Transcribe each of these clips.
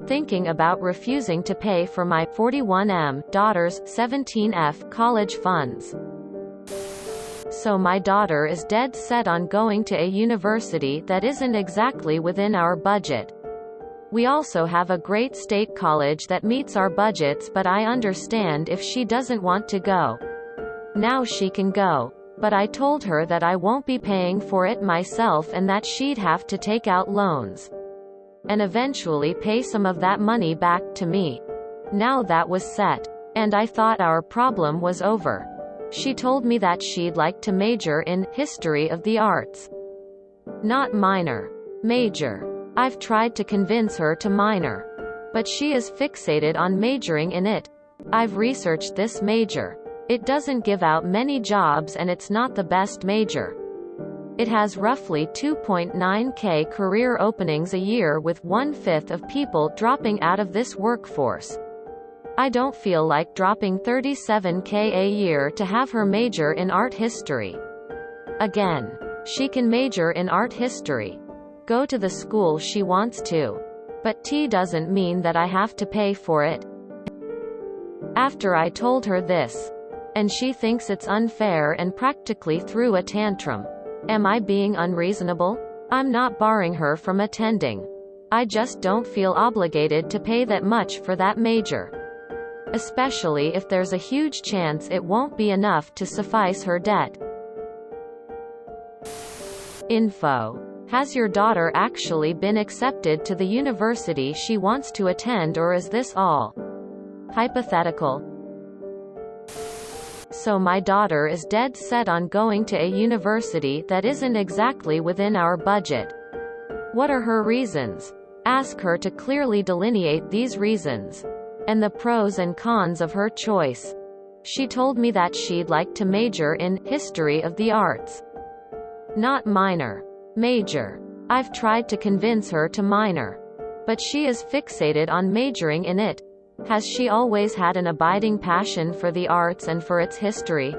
thinking about refusing to pay for my 41M daughter's 17F college funds. So my daughter is dead set on going to a university that isn't exactly within our budget. We also have a great state college that meets our budgets, but I understand if she doesn't want to go. Now she can go. But I told her that I won't be paying for it myself and that she'd have to take out loans and eventually pay some of that money back to me. Now that was set. And I thought our problem was over. She told me that she'd like to major in history of the arts. Not minor. Major. I've tried to convince her to minor. But she is fixated on majoring in it. I've researched this major. It doesn't give out many jobs and it's not the best major. It has roughly 2.9k career openings a year, with 1/5 of people dropping out of this workforce. I don't feel like dropping 37k a year to have her major in art history. Again, she can major in art history. Go to the school she wants to. But T doesn't mean that I have to pay for it. After I told her this, and she thinks it's unfair and practically threw a tantrum. Am I being unreasonable? I'm not barring her from attending. I just don't feel obligated to pay that much for that major. Especially if there's a huge chance it won't be enough to suffice her debt. Info. Has your daughter actually been accepted to the university she wants to attend, or is this all hypothetical? So my daughter is dead set on going to a university that isn't exactly within our budget. What are her reasons? Ask her to clearly delineate these reasons and the pros and cons of her choice. She told me that she'd like to major in history of the arts. Not minor. Major. I've tried to convince her to minor. But she is fixated on majoring in it. Has she always had an abiding passion for the arts and for its history?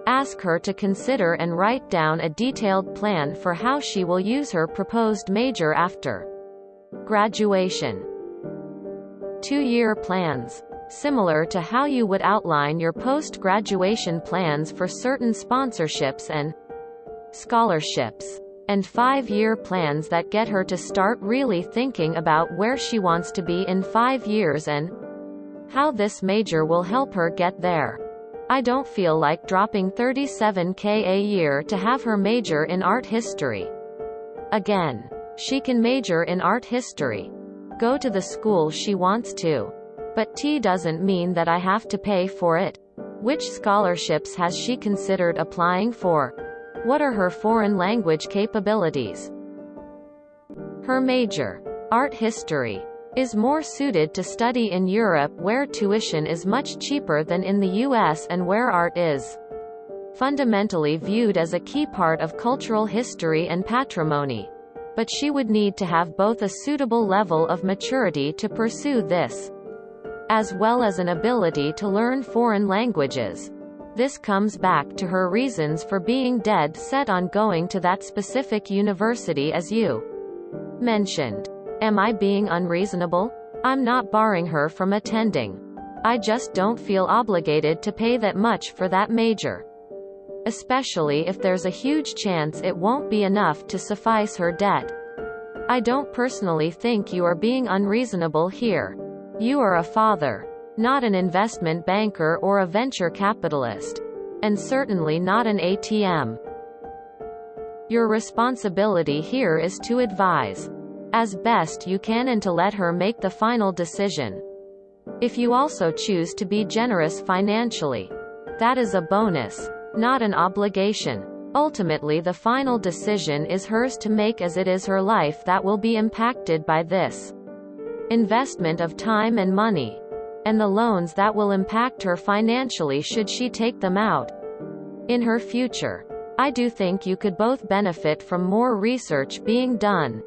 Ask her to consider and write down a detailed plan for how she will use her proposed major after graduation. 2-year plans. Similar to how you would outline your post-graduation plans for certain sponsorships and scholarships. And 5-year plans that get her to start really thinking about where she wants to be in 5 years and how this major will help her get there. I don't feel like dropping 37k a year to have her major in art history. Again, she can major in art history. Go to the school she wants to. But T doesn't mean that I have to pay for it. Which scholarships has she considered applying for? What are her foreign language capabilities? Her major, art history, is more suited to study in Europe, where tuition is much cheaper than in the US and where art is fundamentally viewed as a key part of cultural history and patrimony. But she would need to have both a suitable level of maturity to pursue this, as well as an ability to learn foreign languages. This comes back to her reasons for being dead set on going to that specific university, as you mentioned. Am I being unreasonable? I'm not barring her from attending. I just don't feel obligated to pay that much for that major. Especially if there's a huge chance it won't be enough to suffice her debt. I don't personally think you are being unreasonable here. You are a father, not an investment banker or a venture capitalist. And certainly not an ATM. Your responsibility here is to advise as best you can and to let her make the final decision. If you also choose to be generous financially, that is a bonus, not an obligation. Ultimately, the final decision is hers to make, as it is her life that will be impacted by this investment of time and money, and the loans that will impact her financially should she take them out in her future. I do think you could both benefit from more research being done.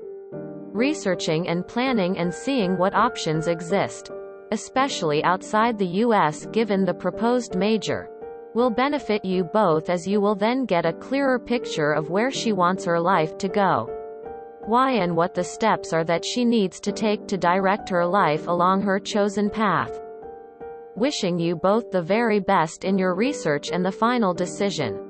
Researching and planning and seeing what options exist, especially outside the US, given the proposed major, will benefit you both, as you will then get a clearer picture of where she wants her life to go. why and what the steps are that she needs to take to direct her life along her chosen path. Wishing you both the very best in your research and the final decision.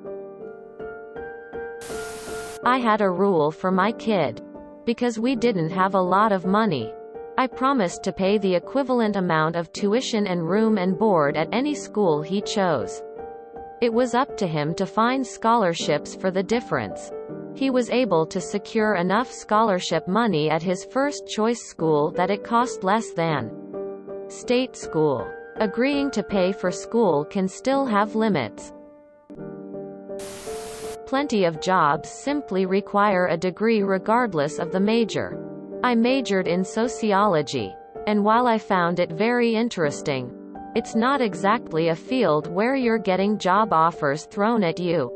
I had a rule for my kid. Because we didn't have a lot of money, I promised to pay the equivalent amount of tuition and room and board at any school he chose. It was up to him to find scholarships for the difference. He was able to secure enough scholarship money at his first choice school that it cost less than state school. Agreeing to pay for school can still have limits. Plenty of jobs simply require a degree regardless of the major. I majored in sociology, and while I found it very interesting, it's not exactly a field where you're getting job offers thrown at you.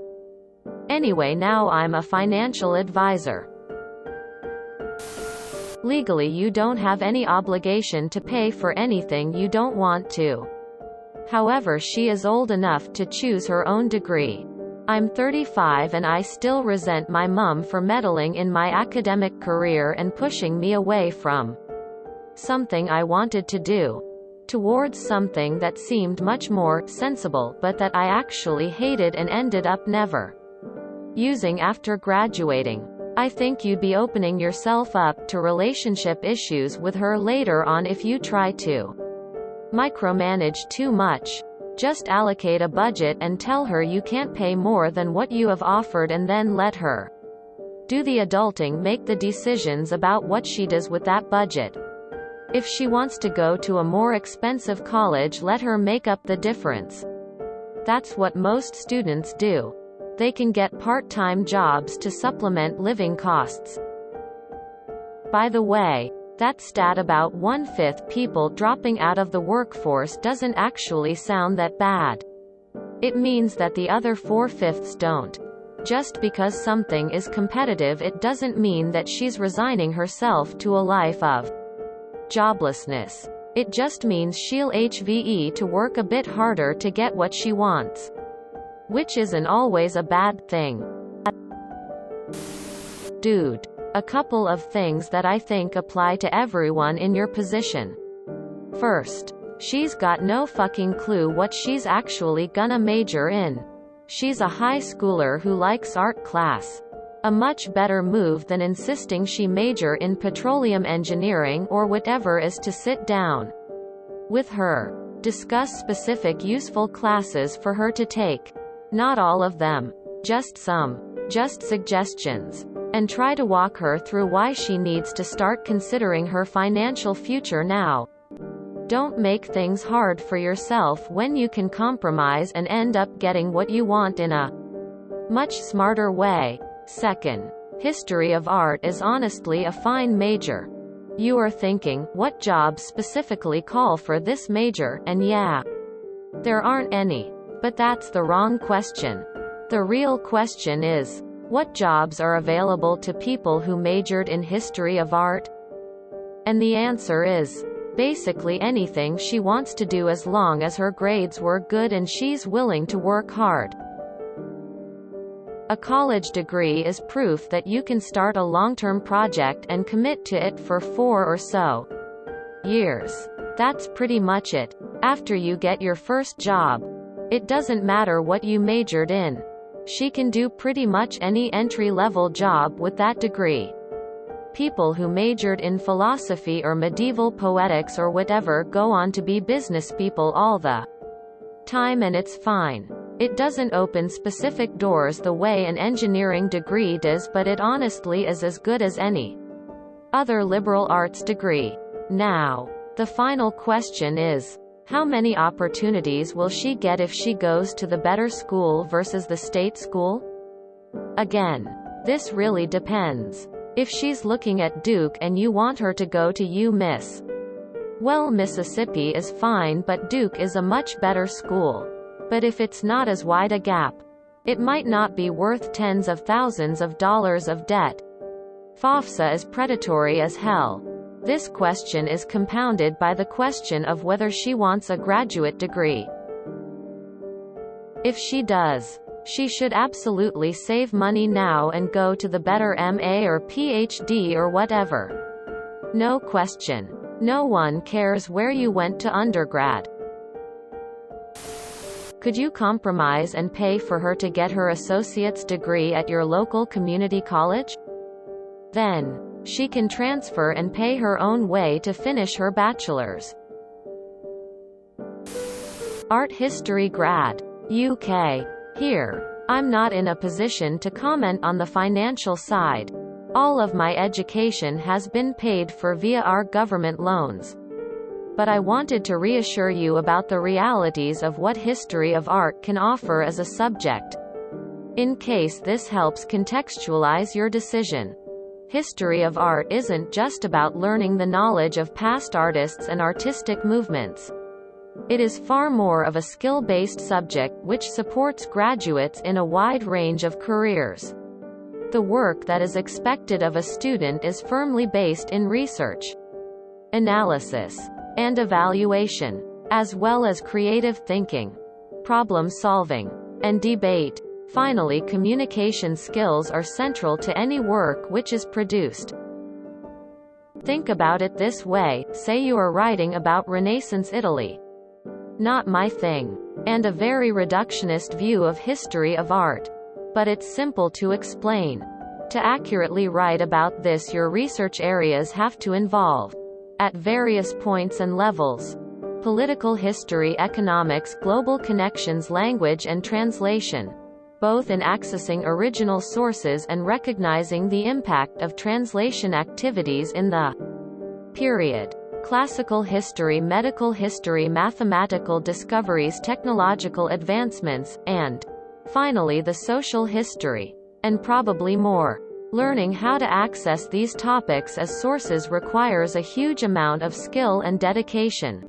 Anyway, now I'm a financial advisor. Legally, you don't have any obligation to pay for anything you don't want to. However, she is old enough to choose her own degree. I'm 35 and I still resent my mum for meddling in my academic career and pushing me away from something I wanted to do towards something that seemed much more sensible but that I actually hated and ended up never using after graduating. I think you'd be opening yourself up to relationship issues with her later on if you try to micromanage too much. Just allocate a budget and tell her you can't pay more than what you have offered, and then let her do the adulting, make the decisions about what she does with that budget. If she wants to go to a more expensive college, let her make up the difference. That's what most students do. They can get part-time jobs to supplement living costs. By the way, that stat about 1/5 people dropping out of the workforce doesn't actually sound that bad. It means that the other 4/5 don't. Just because something is competitive, it doesn't mean that she's resigning herself to a life of joblessness. It just means she'll HVE to work a bit harder to get what she wants. Which isn't always a bad thing. Dude. A couple of things that I think apply to everyone in your position. First, she's got no fucking clue what she's actually gonna major in. She's a high schooler who likes art class. A much better move than insisting she major in petroleum engineering or whatever is to sit down with her. Discuss specific useful classes for her to take. Not all of them. Just some. Just suggestions. And try to walk her through why she needs to start considering her financial future now. Don't make things hard for yourself when you can compromise and end up getting what you want in a much smarter way. Second, history of art is honestly a fine major. You are thinking, what jobs specifically call for this major? And yeah, there aren't any. But that's the wrong question. The real question is, what jobs are available to people who majored in history of art? And the answer is, basically anything she wants to do as long as her grades were good and she's willing to work hard. A college degree is proof that you can start a long-term project and commit to it for 4 or so years. That's pretty much it. After you get your first job, it doesn't matter what you majored in. She can do pretty much any entry-level job with that degree. People who majored in philosophy or medieval poetics or whatever go on to be business people all the time, and it's fine. It doesn't open specific doors the way an engineering degree does, but it honestly is as good as any other liberal arts degree. Now, the final question is, how many opportunities will she get if she goes to the better school versus the state school? Again, this really depends. If she's looking at Duke and you want her to go to UMiss, well, Mississippi is fine, but Duke is a much better school. But if it's not as wide a gap, it might not be worth tens of thousands of dollars of debt. FAFSA is predatory as hell. This question is compounded by the question of whether she wants a graduate degree. If she does, She should absolutely save money now and go to the better MA or PhD or whatever. No question. No one cares where you went to undergrad. Could you compromise and pay for her to get her associate's degree at your local community college? Then, she can transfer and pay her own way to finish her bachelor's. Art History Grad. UK. Here. I'm not in a position to comment on the financial side. All of my education has been paid for via our government loans. But I wanted to reassure you about the realities of what history of art can offer as a subject. In case this helps contextualize your decision. History of art isn't just about learning the knowledge of past artists and artistic movements. It is far more of a skill-based subject which supports graduates in a wide range of careers. The work that is expected of a student is firmly based in research, analysis, and evaluation, as well as creative thinking, problem-solving, and debate. Finally, communication skills are central to any work which is produced. Think about it this way, say you are writing about Renaissance Italy. Not my thing. And a very reductionist view of history of art. But it's simple to explain. To accurately write about this, your research areas have to involve, at various points and levels, political history, economics, global connections, language and translation, both in accessing original sources and recognizing the impact of translation activities in the period. Classical history, medical history, mathematical discoveries, technological advancements, and, finally, the social history. And probably more. Learning how to access these topics as sources requires a huge amount of skill and dedication,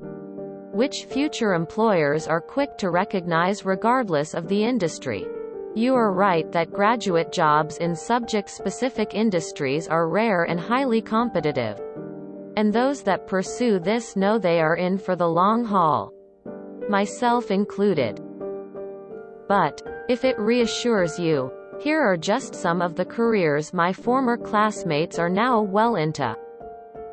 which future employers are quick to recognize regardless of the industry. You are right that graduate jobs in subject-specific industries are rare and highly competitive. And those that pursue this know they are in for the long haul. Myself included. But, if it reassures you, here are just some of the careers my former classmates are now well into.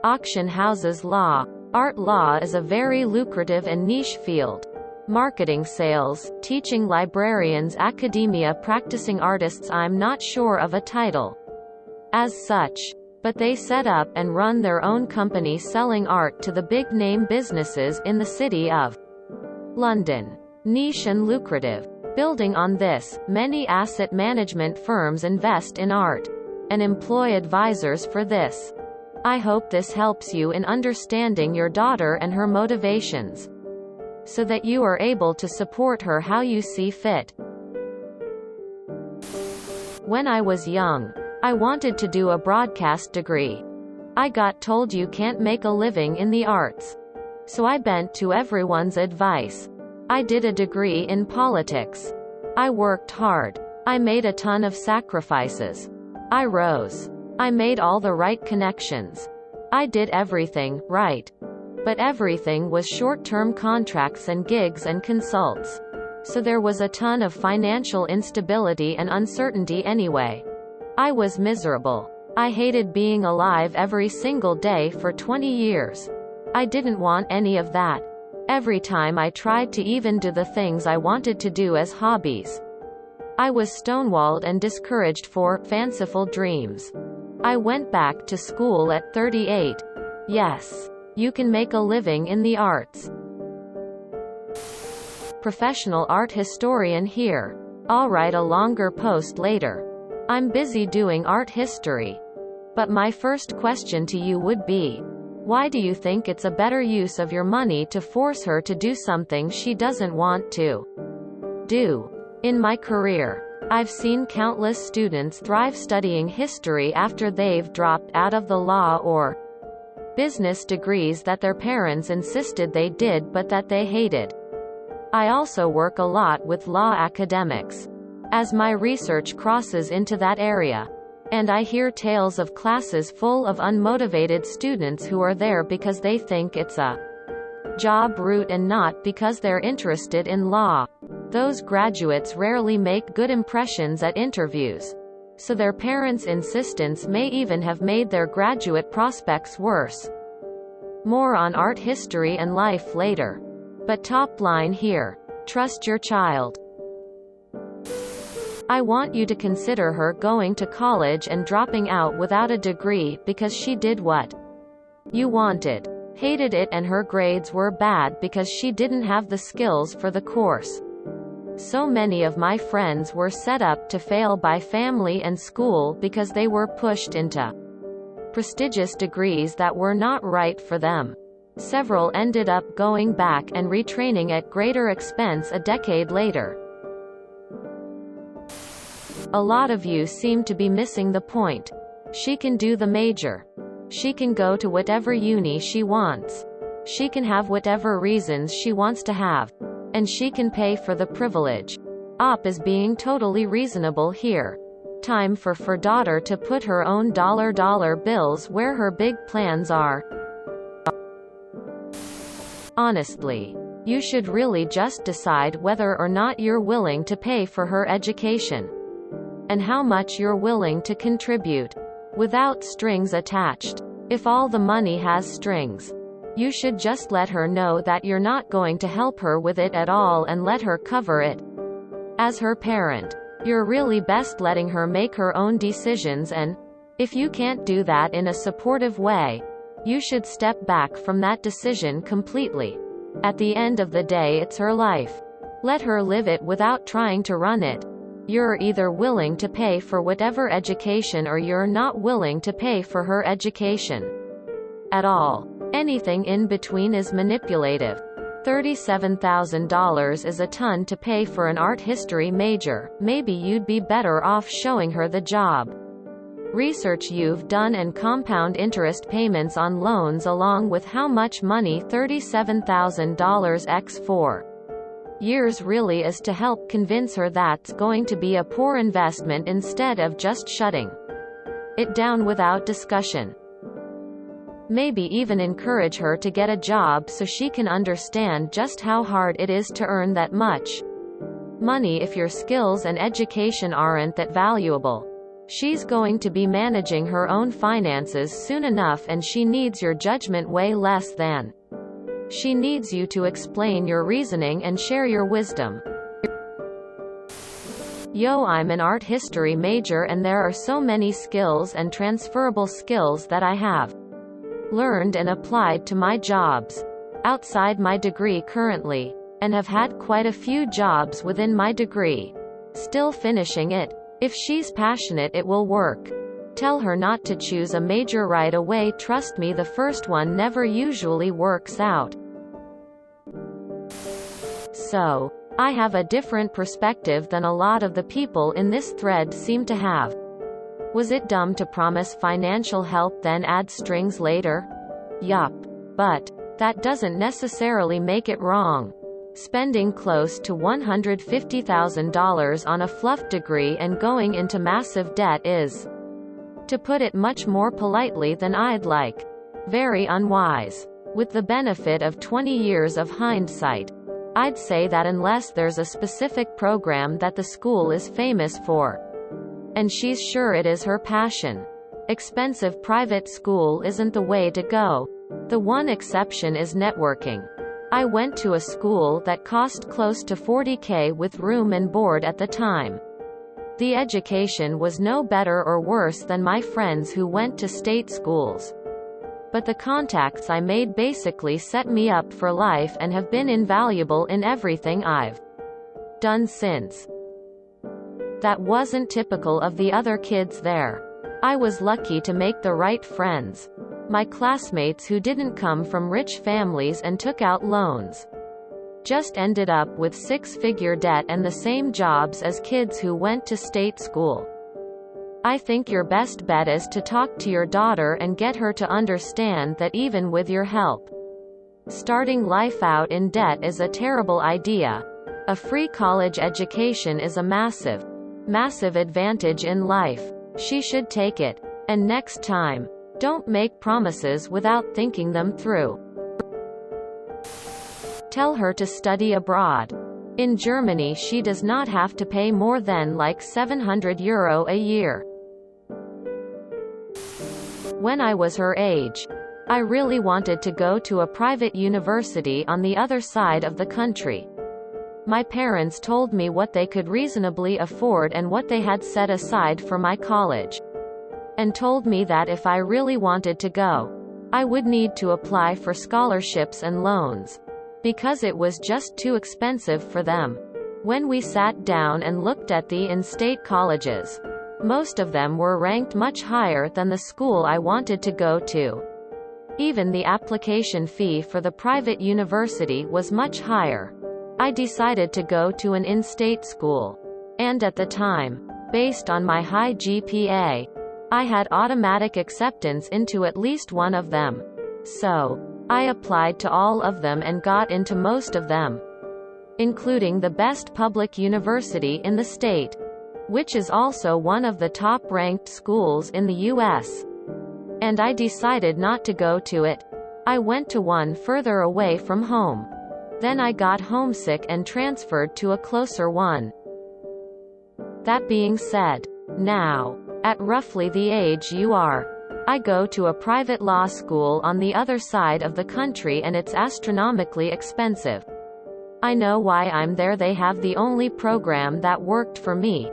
Auction houses law. Art law is a very lucrative and niche field. Marketing, sales, teaching, librarians, academia, practicing artists. I'm not sure of a title as such. But they set up and run their own company selling art to the big-name businesses in the city of London. Niche and lucrative. Building on this, many asset management firms invest in art and employ advisors for this. I hope this helps you in understanding your daughter and her motivations, so that you are able to support her how you see fit. When I was young, I wanted to do a broadcast degree. I got told you can't make a living in the arts. So I bent to everyone's advice. I did a degree in politics. I worked hard. I made a ton of sacrifices. I rose. I made all the right connections. I did everything right. But everything was short-term contracts and gigs and consults. So there was a ton of financial instability and uncertainty anyway. I was miserable. I hated being alive every single day for 20 years. I didn't want any of that. Every time I tried to even do the things I wanted to do as hobbies, I was stonewalled and discouraged for fanciful dreams. I went back to school at 38. Yes, you can make a living in the arts. Professional art historian here. I'll write a longer post later. I'm busy doing art history. But my first question to you would be, why do you think it's a better use of your money to force her to do something she doesn't want to do? In my career, I've seen countless students thrive studying history after they've dropped out of the law or business degrees that their parents insisted they did but that they hated. I also work a lot with law academics, as my research crosses into that area. And I hear tales of classes full of unmotivated students who are there because they think it's a job route and not because they're interested in law. Those graduates rarely make good impressions at interviews. So their parents' insistence may even have made their graduate prospects worse. More on art history and life later. But top line here. Trust your child. I want you to consider her going to college and dropping out without a degree because she did what you wanted. Hated it, and her grades were bad because she didn't have the skills for the course. So many of my friends were set up to fail by family and school because they were pushed into prestigious degrees that were not right for them. Several ended up going back and retraining at greater expense a decade later. A lot of you seem to be missing the point. She can do the major. She can go to whatever uni she wants. She can have whatever reasons she wants to have. And she can pay for the privilege. Op is being totally reasonable here. Time for daughter to put her own dollar bills where her big plans are. Honestly, you should really just decide whether or not you're willing to pay for her education. And how much you're willing to contribute. Without strings attached. If all the money has strings, you should just let her know that you're not going to help her with it at all and let her cover it. As her parent, you're really best letting her make her own decisions, and if you can't do that in a supportive way, you should step back from that decision completely. At the end of the day, it's her life. Let her live it without trying to run it. You're either willing to pay for whatever education or you're not willing to pay for her education at all. Anything in between is manipulative. $37,000 is a ton to pay for an art history major. Maybe you'd be better off showing her the job. Research you've done and compound interest payments on loans along with how much money $37,000 x 4 years really is to help convince her that's going to be a poor investment instead of just shutting it down without discussion. Maybe even encourage her to get a job so she can understand just how hard it is to earn that much money if your skills and education aren't that valuable. She's going to be managing her own finances soon enough, and she needs your judgment way less than she needs you to explain your reasoning and share your wisdom. Yo, I'm an art history major and there are so many skills and transferable skills that I have learned and applied to my jobs outside my degree currently, and have had quite a few jobs within my degree. Still finishing it. If she's passionate, it will work. Tell her not to choose a major right away. Trust me, the first one never usually works out. So, I have a different perspective than a lot of the people in this thread seem to have. Was it dumb to promise financial help then add strings later? Yup. But that doesn't necessarily make it wrong. Spending close to $150,000 on a fluff degree and going into massive debt is, to put it much more politely than I'd like, very unwise. With the benefit of 20 years of hindsight, I'd say that unless there's a specific program that the school is famous for, and she's sure it is her passion, expensive private school isn't the way to go. The one exception is networking. I went to a school that cost close to $40,000 with room and board at the time. The education was no better or worse than my friends who went to state schools. But the contacts I made basically set me up for life and have been invaluable in everything I've done since. That wasn't typical of the other kids there. I was lucky to make the right friends. My classmates who didn't come from rich families and took out loans just ended up with six-figure debt and the same jobs as kids who went to state school. I think your best bet is to talk to your daughter and get her to understand that even with your help, starting life out in debt is a terrible idea. A free college education is a massive advantage in life. She should take it. And next time, don't make promises without thinking them through. Tell her to study abroad. In Germany she does not have to pay more than like €700 a year. When I was her age, I really wanted to go to a private university on the other side of the country. My parents told me what they could reasonably afford and what they had set aside for my college, and told me that if I really wanted to go, I would need to apply for scholarships and loans, because it was just too expensive for them. When we sat down and looked at the in-state colleges, most of them were ranked much higher than the school I wanted to go to. Even the application fee for the private university was much higher. I decided to go to an in-state school, and at the time, based on my high GPA, I had automatic acceptance into at least one of them. So, I applied to all of them and got into most of them, including the best public university in the state, which is also one of the top-ranked schools in the US. And I decided not to go to it. I went to one further away from home. Then I got homesick and transferred to a closer one. That being said, now, at roughly the age you are, I go to a private law school on the other side of the country and it's astronomically expensive. I know why I'm there. They have the only program that worked for me.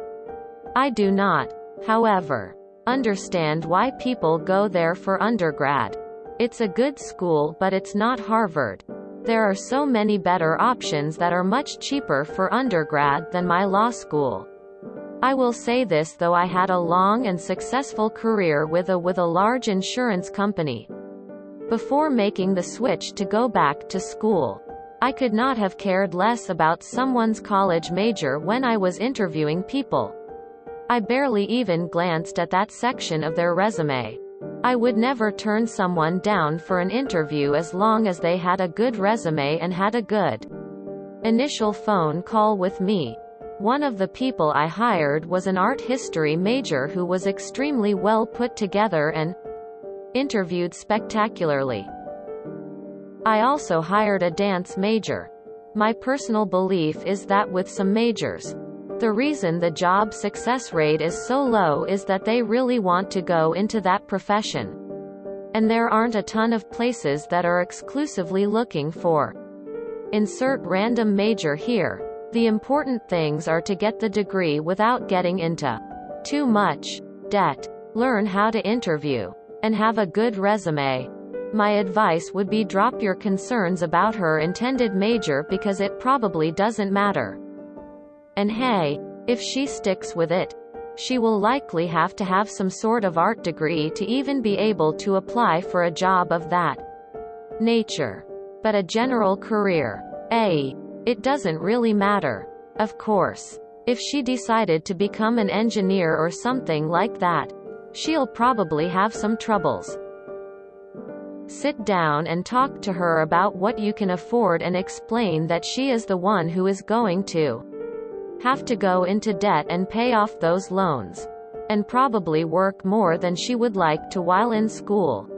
I do not, however, understand why people go there for undergrad. It's a good school, but it's not Harvard. There are so many better options that are much cheaper for undergrad than my law school. I will say this though, I had a long and successful career with a large insurance company. Before making the switch to go back to school, I could not have cared less about someone's college major when I was interviewing people. I barely even glanced at that section of their resume. I would never turn someone down for an interview as long as they had a good resume and had a good initial phone call with me. One of the people I hired was an art history major who was extremely well put together and interviewed spectacularly. I also hired a dance major. My personal belief is that with some majors, the reason the job success rate is so low is that they really want to go into that profession. And there aren't a ton of places that are exclusively looking for insert random major here. The important things are to get the degree without getting into too much debt, learn how to interview, and have a good resume. My advice would be drop your concerns about her intended major because it probably doesn't matter. And hey, if she sticks with it, she will likely have to have some sort of art degree to even be able to apply for a job of that nature. But a general career, it doesn't really matter. Of course, if she decided to become an engineer or something like that, she'll probably have some troubles. Sit down and talk to her about what you can afford and explain that she is the one who is going to have to go into debt and pay off those loans, and probably work more than she would like to while in school.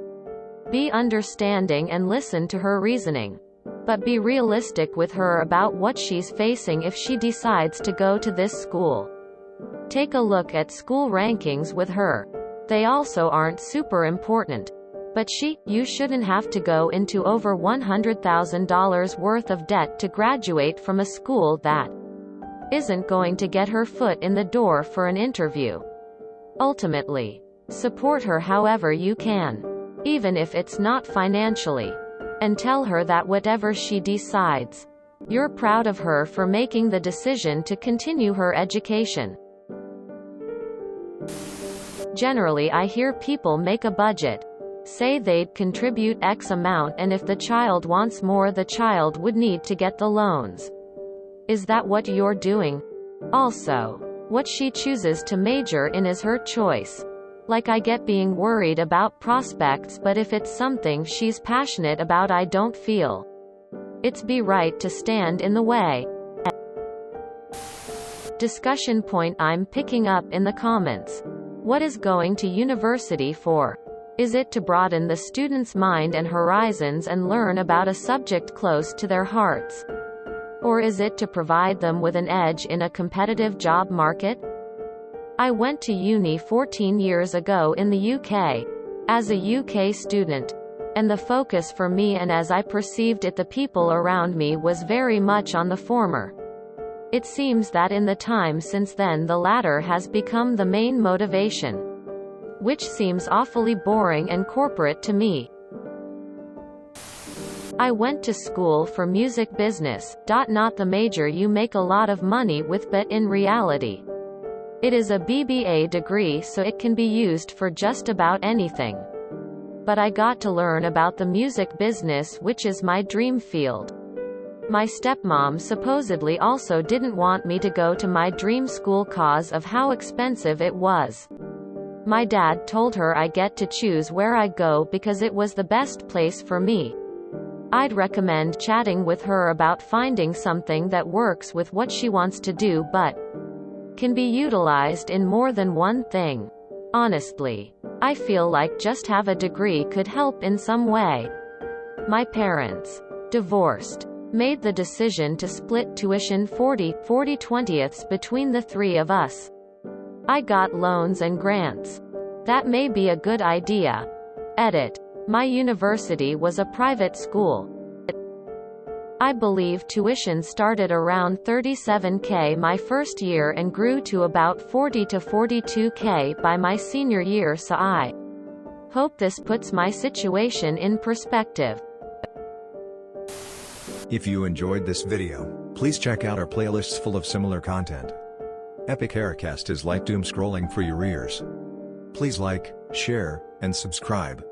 Be understanding and listen to her reasoning, but be realistic with her about what she's facing if she decides to go to this school. Take a look at school rankings with her. They also aren't super important, but you shouldn't have to go into over $100,000 worth of debt to graduate from a school that isn't going to get her foot in the door for an interview. Ultimately, support her however you can, even if it's not financially, and tell her that whatever she decides, you're proud of her for making the decision to continue her education. Generally, I hear people make a budget, say they'd contribute X amount, and if the child wants more, the child would need to get the loans. Is that what you're doing? Also, what she chooses to major in is her choice. Like, I get being worried about prospects, but if it's something she's passionate about, I don't feel it's be right to stand in the way. Discussion point I'm picking up in the comments. What is going to university for? Is it to broaden the student's mind and horizons and learn about a subject close to their hearts? Or is it to provide them with an edge in a competitive job market? I went to uni 14 years ago in the UK, as a UK student, and the focus for me and as I perceived it the people around me was very much on the former. It seems that in the time since then the latter has become the main motivation. Which seems awfully boring and corporate to me. I went to school for music business, not the major you make a lot of money with but in reality. It is a BBA degree so it can be used for just about anything. But I got to learn about the music business which is my dream field. My stepmom supposedly also didn't want me to go to my dream school cause of how expensive it was. My dad told her I get to choose where I go because it was the best place for me. I'd recommend chatting with her about finding something that works with what she wants to do but can be utilized in more than one thing. Honestly, I feel like just have a degree could help in some way. My parents divorced. Made the decision to split tuition 40/20 between the three of us. I got loans and grants. That may be a good idea. Edit. My university was a private school. I believe tuition started around $37K my first year and grew to about $40 to $42K by my senior year, so I hope this puts my situation in perspective. If you enjoyed this video, please check out our playlists full of similar content. Epic Haircast is like doom scrolling for your ears. Please like, share, and subscribe.